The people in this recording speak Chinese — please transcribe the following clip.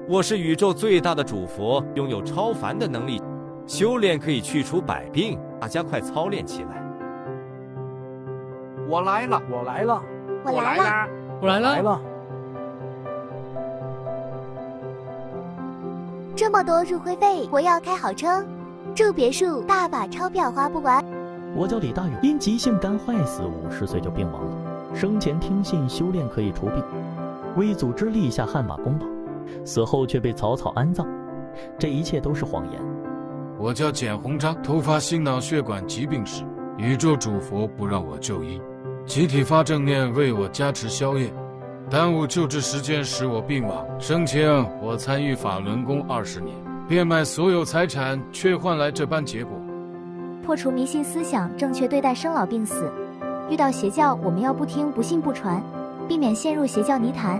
我是宇宙最大的主佛，拥有超凡的能力，修炼可以去除百病，大家快操练起来。我来了，我来了，我来了，我来了，来了。这么多入会费，我要开好车，住别墅，大把钞票花不完。我叫李大勇，因急性肝坏死，50岁就病亡了。生前听信修炼可以除病，为祖之立下汗马功劳，死后却被草草安葬，这一切都是谎言。我叫简鸿章，突发心脑血管疾病时，宇宙主佛不让我就医，集体发正念为我加持消业，耽误救治时间使我病亡。生前我参与法轮功20年，变卖所有财产，却换来这般结果。破除迷信思想，正确对待生老病死。遇到邪教，我们要不听不信不传，避免陷入邪教泥潭。